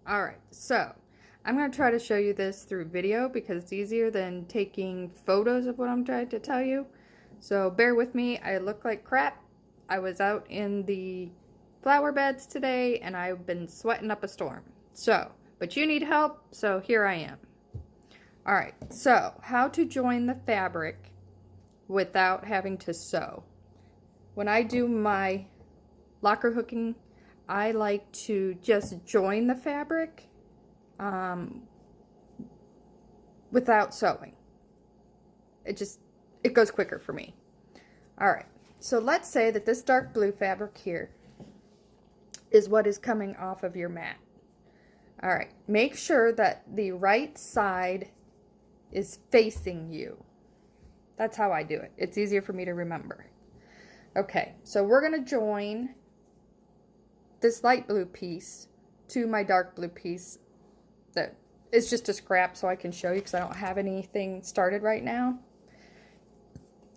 Alright, so I'm going to try to show you this through video because it's easier than taking photos of what I'm trying to tell you. So bear with me, I look like crap. I was out in the flower beds today and I've been sweating up a storm. But you need help, so here I am. Alright, so how to join the fabric without having to sew. When I do my locker hooking, I like to just join the fabric without sewing. It goes quicker for me. All right, so let's say that this dark blue fabric here is what is coming off of your mat. All right, make sure that the right side is facing you. That's how I do it. It's easier for me to remember. Okay, so we're gonna join this light blue piece to my dark blue piece that is just a scrap so I can show you because I don't have anything started right now.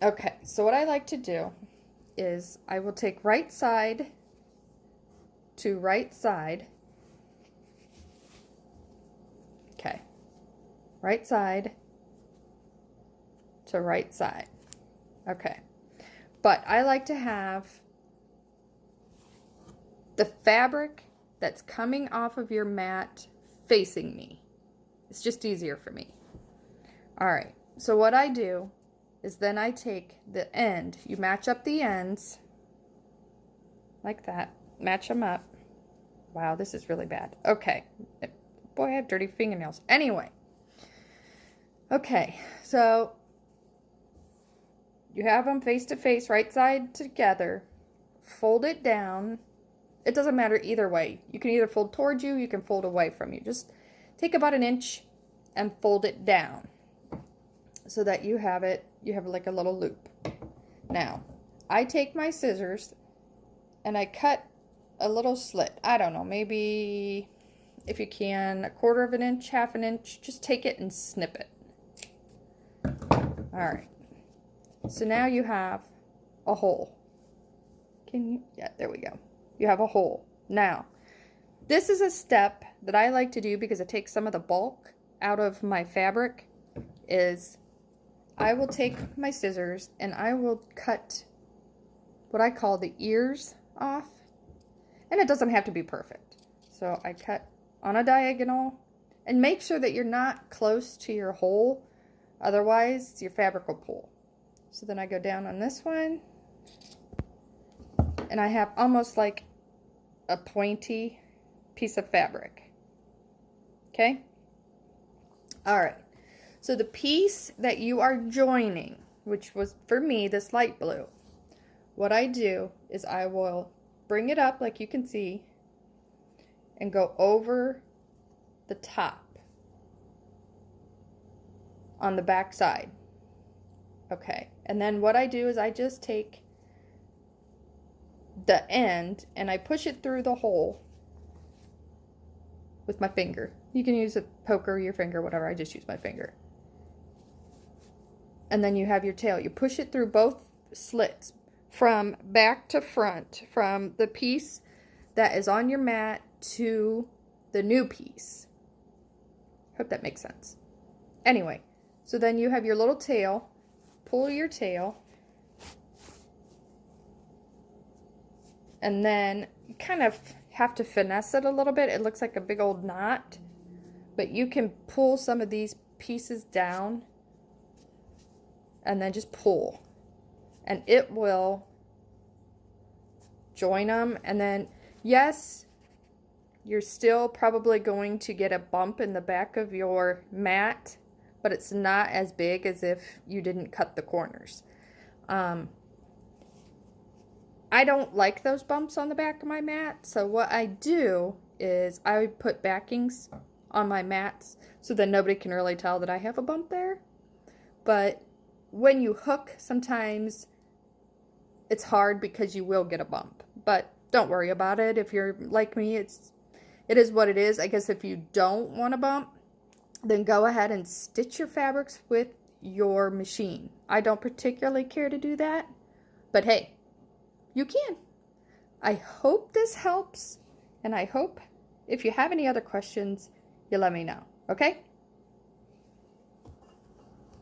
Okay, so what I like to do is I will take right side to right side. Okay, right side to right side. Okay, but I like to have the fabric that's coming off of your mat facing me. It's just easier for me. All right, so what I do is then I take the end, you match up the ends like that, match them up. Wow, this is really bad. Okay, boy, I have dirty fingernails. Anyway, okay, so you have them face to face, right side together, fold it down. It doesn't matter either way. You can either fold towards you, you can fold away from you. Just take about an inch and fold it down so that you have like a little loop. Now, I take my scissors and I cut a little slit. I don't know, maybe if you can, 1/4 of an inch, 1/2 an inch, just take it and snip it. All right. So now you have a hole. Yeah, there we go. You have a hole. Now, this is a step that I like to do because it takes some of the bulk out of my fabric, is I will take my scissors and I will cut what I call the ears off. And it doesn't have to be perfect. So I cut on a diagonal and make sure that you're not close to your hole. Otherwise, your fabric will pull. So then I go down on this one and I have almost like a pointy piece of fabric. Okay? All right. So the piece that you are joining, which was for me this light blue, what I do is I will bring it up like you can see and go over the top on the back side. Okay. And then what I do is I just take the end and I push it through the hole with my finger. You can use a poker, your finger, whatever. I just use my finger. And then you have your tail. You push it through both slits from back to front, from the piece that is on your mat to the new piece. Hope that makes sense. Anyway, so then you have your little tail. Pull your tail. And then you kind of have to finesse it a little bit. It looks like a big old knot. But you can pull some of these pieces down and then just pull. And it will join them. And then, yes, you're still probably going to get a bump in the back of your mat, but it's not as big as if you didn't cut the corners. I don't like those bumps on the back of my mat, so what I do is I put backings on my mats so that nobody can really tell that I have a bump there. But when you hook, sometimes it's hard because you will get a bump. But don't worry about it. If you're like me, it is what it is. I guess if you don't want a bump, then go ahead and stitch your fabrics with your machine. I don't particularly care to do that, but hey, you can. I hope this helps, and I hope If you have any other questions, you let me know. Okay?